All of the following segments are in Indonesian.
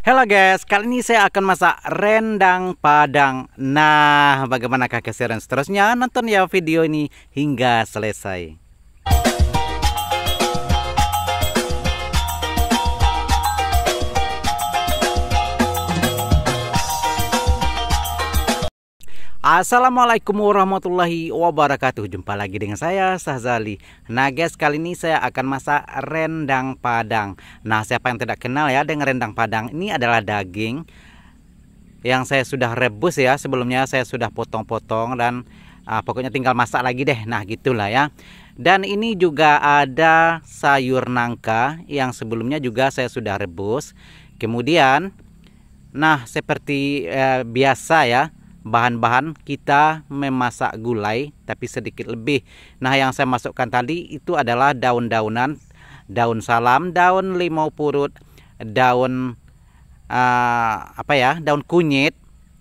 Halo guys, kali ini saya akan masak rendang Padang. Nah, bagaimanakah keseruan seterusnya? Nonton ya video ini hingga selesai. Assalamualaikum warahmatullahi wabarakatuh. Jumpa lagi dengan saya Sahzali. Nah guys, kali ini saya akan masak rendang Padang. Nah, siapa yang tidak kenal ya dengan rendang Padang? Ini adalah daging yang saya sudah rebus ya. Sebelumnya saya sudah potong-potong dan pokoknya tinggal masak lagi deh. Nah gitulah ya. Dan ini juga ada sayur nangka yang sebelumnya juga saya sudah rebus. Kemudian nah seperti biasa ya, bahan-bahan kita memasak gulai tapi sedikit lebih. Nah yang saya masukkan tadi itu adalah daun-daunan, daun salam, daun limau purut, daun daun kunyit,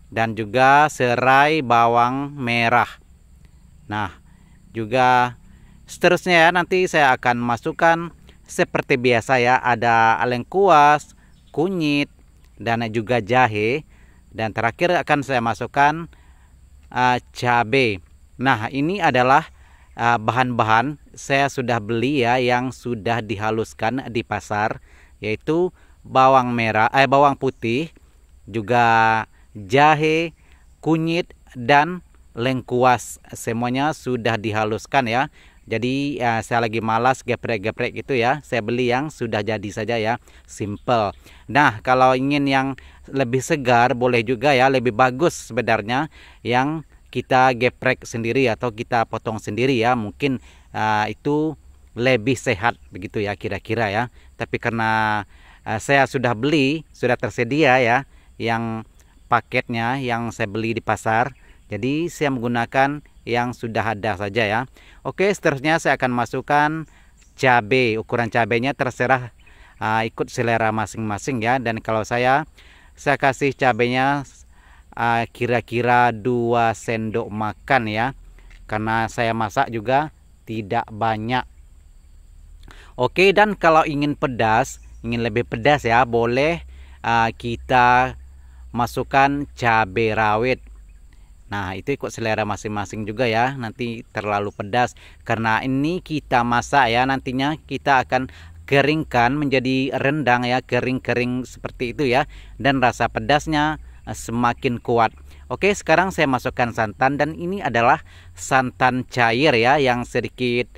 dan juga serai bawang merah. Nah juga seterusnya ya, nanti saya akan masukkan seperti biasa ya, ada lengkuas, kunyit, dan juga jahe. Dan terakhir akan saya masukkan cabai. Nah ini adalah bahan-bahan saya sudah beli ya, yang sudah dihaluskan di pasar, yaitu bawang merah, bawang putih, juga jahe, kunyit, dan lengkuas. Semuanya sudah dihaluskan ya. Jadi saya lagi malas geprek-geprek gitu ya, saya beli yang sudah jadi saja ya, simple. Nah kalau ingin yang lebih segar boleh juga ya, lebih bagus sebenarnya yang kita geprek sendiri atau kita potong sendiri ya, mungkin itu lebih sehat begitu ya kira-kira ya. Tapi karena saya sudah beli, sudah tersedia ya yang paketnya yang saya beli di pasar, jadi saya menggunakan yang sudah ada saja ya. Oke, seterusnya saya akan masukkan cabai. Ukuran cabainya terserah ikut selera masing-masing ya. Dan kalau saya kasih cabainya kira-kira 2 sendok makan ya, karena saya masak juga tidak banyak. Oke, dan kalau ingin pedas, ingin lebih pedas ya, boleh kita masukkan cabai rawit. Nah itu ikut selera masing-masing juga ya, nanti terlalu pedas. Karena ini kita masak ya, nantinya kita akan keringkan menjadi rendang ya, kering-kering seperti itu ya. Dan rasa pedasnya semakin kuat. Oke, sekarang saya masukkan santan, dan ini adalah santan cair ya, yang sedikit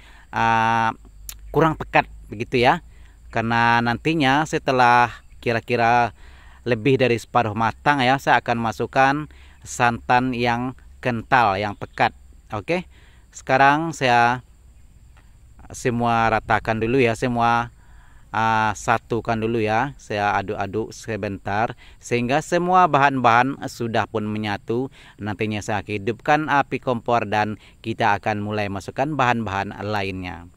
kurang pekat begitu ya. Karena nantinya setelah kira-kira lebih dari separuh matang ya, saya akan masukkan santan yang kental, yang pekat. Oke, sekarang saya semua ratakan dulu ya, semua satukan dulu ya, saya aduk-aduk sebentar sehingga semua bahan-bahan sudah pun menyatu. Nantinya saya hidupkan api kompor dan kita akan mulai masukkan bahan-bahan lainnya.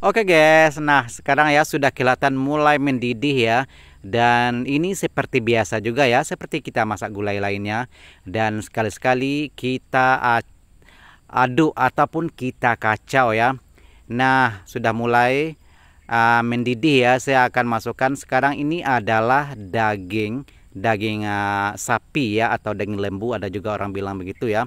Oke guys, nah sekarang ya sudah kelihatan mulai mendidih ya. Dan ini seperti biasa juga ya, seperti kita masak gulai lainnya. Dan sekali-sekali kita aduk ataupun kita kacau ya. Nah sudah mulai mendidih ya. Saya akan masukkan sekarang, ini adalah daging sapi ya, atau daging lembu, ada juga orang bilang begitu ya.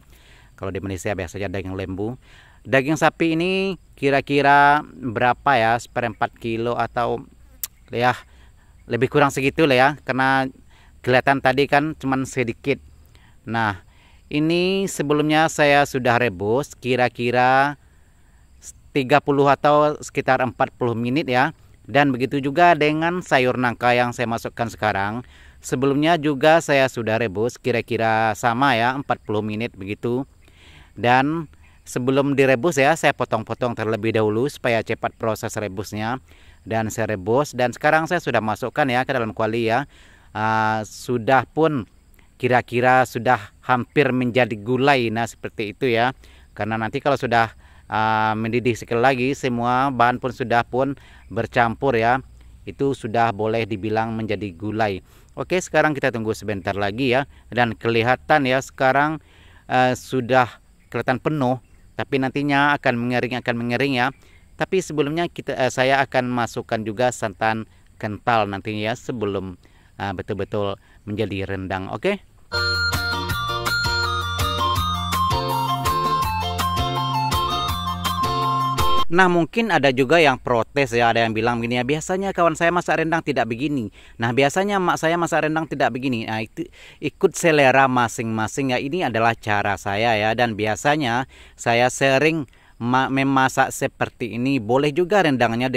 Kalau di Indonesia biasanya daging lembu. Daging sapi ini kira-kira berapa ya, 1/4 kilo atau ya lebih kurang segitu lah ya, karena kelihatan tadi kan cuman sedikit. Nah ini sebelumnya saya sudah rebus kira-kira 30 atau sekitar 40 menit ya. Dan begitu juga dengan sayur nangka yang saya masukkan sekarang. Sebelumnya juga saya sudah rebus kira-kira sama ya, 40 menit begitu. Dan sebelum direbus ya, saya potong-potong terlebih dahulu supaya cepat proses rebusnya. Dan saya rebus, dan sekarang saya sudah masukkan ya ke dalam kuali ya. Sudah pun kira-kira sudah hampir menjadi gulai. Nah seperti itu ya. Karena nanti kalau sudah mendidih sekali lagi, semua bahan pun sudah pun bercampur ya, itu sudah boleh dibilang menjadi gulai. Oke, sekarang kita tunggu sebentar lagi ya. Dan kelihatan ya sekarang sudah kelihatan penuh tapi nantinya akan mengering ya. Tapi sebelumnya saya akan masukkan juga santan kental nantinya ya, sebelum betul-betul menjadi rendang. Oke. Nah, mungkin ada juga yang protes ya, ada yang bilang begini ya, biasanya kawan saya masak rendang tidak begini. Nah, biasanya mak saya masak rendang tidak begini. Nah, itu ikut selera masing-masing ya. Ini adalah cara saya ya, dan biasanya saya sering memasak seperti ini. Boleh juga rendangnya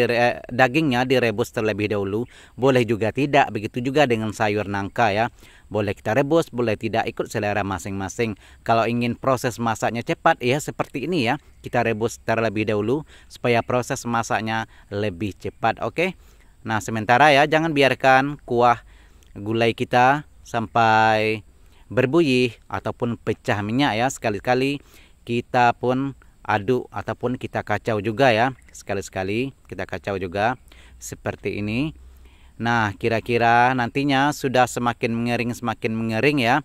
dagingnya direbus terlebih dahulu, boleh juga tidak. Begitu juga dengan sayur nangka ya. Boleh kita rebus, boleh tidak, ikut selera masing-masing. Kalau ingin proses masaknya cepat ya seperti ini ya, kita rebus terlebih dahulu supaya proses masaknya lebih cepat. Oke. Nah, sementara ya, jangan biarkan kuah gulai kita sampai berbuih ataupun pecah minyak ya. Sekali-kali kita pun aduk ataupun kita kacau juga ya. Sekali-sekali kita kacau juga seperti ini. Nah, kira-kira nantinya sudah semakin mengering ya.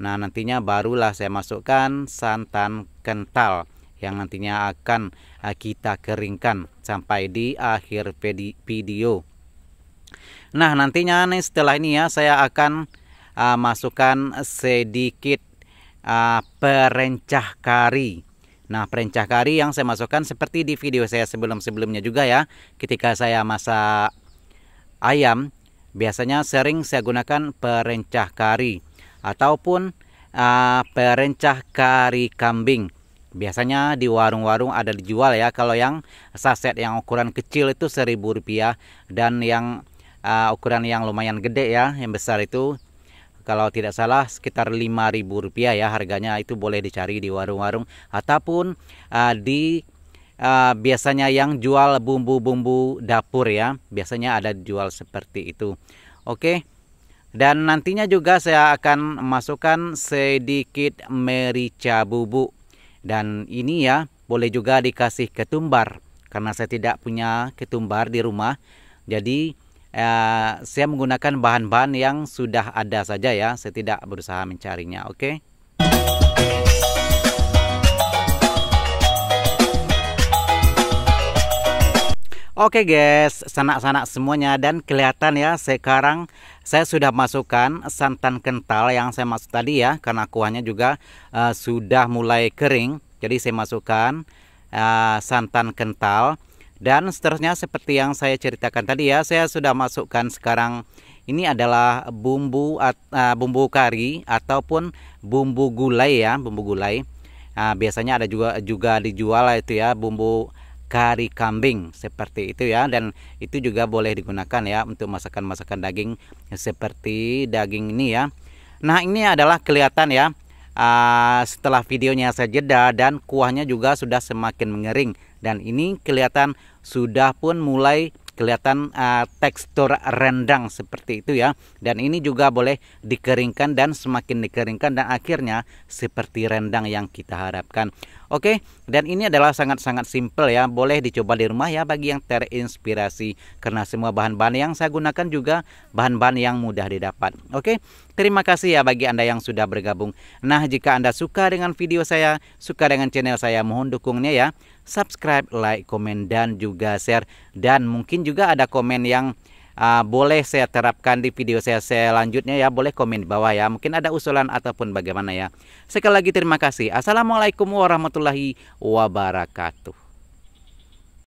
Nah, nantinya barulah saya masukkan santan kental yang nantinya akan kita keringkan sampai di akhir video. Nah, nantinya nih setelah ini ya, saya akan masukkan sedikit perencah kari. Nah, perencah kari yang saya masukkan seperti di video saya sebelumnya juga ya. Ketika saya masak ayam, biasanya sering saya gunakan perencah kari ataupun perencah kari kambing. Biasanya di warung-warung ada dijual ya. Kalau yang saset yang ukuran kecil itu Rp1.000, dan yang ukuran yang lumayan gede ya, yang besar itu kalau tidak salah sekitar Rp5.000 ya harganya. Itu boleh dicari di warung-warung ataupun di biasanya yang jual bumbu-bumbu dapur ya, biasanya ada dijual seperti itu. Oke. Dan nantinya juga saya akan masukkan sedikit merica bubuk. Dan ini ya, boleh juga dikasih ketumbar karena saya tidak punya ketumbar di rumah. Jadi saya menggunakan bahan-bahan yang sudah ada saja ya. Saya tidak berusaha mencarinya. Oke. Oke guys, sanak-sanak semuanya, dan kelihatan ya sekarang saya sudah masukkan santan kental yang saya masuk tadi ya, karena kuahnya juga sudah mulai kering. Jadi saya masukkan santan kental, dan seterusnya seperti yang saya ceritakan tadi ya, saya sudah masukkan sekarang ini adalah bumbu kari ataupun bumbu gulai ya, bumbu gulai. Biasanya ada juga dijual itu ya, bumbu kari kambing seperti itu ya, dan itu juga boleh digunakan ya untuk masakan-masakan daging seperti daging ini ya. Nah, ini adalah kelihatan ya setelah videonya saya jeda, dan kuahnya juga sudah semakin mengering, dan ini kelihatan sudah pun mulai kelihatan tekstur rendang seperti itu ya. Dan ini juga boleh dikeringkan, dan semakin dikeringkan dan akhirnya seperti rendang yang kita harapkan. Oke, dan ini adalah sangat-sangat simple ya, boleh dicoba di rumah ya bagi yang terinspirasi, karena semua bahan-bahan yang saya gunakan juga bahan-bahan yang mudah didapat. Oke, terima kasih ya bagi Anda yang sudah bergabung. Nah, jika Anda suka dengan video saya, suka dengan channel saya, mohon dukungnya ya. Subscribe, like, komen, dan juga share. Dan mungkin juga ada komen yang boleh saya terapkan di video saya selanjutnya ya. Boleh komen di bawah ya, mungkin ada usulan ataupun bagaimana ya. Sekali lagi terima kasih. Assalamualaikum warahmatullahi wabarakatuh.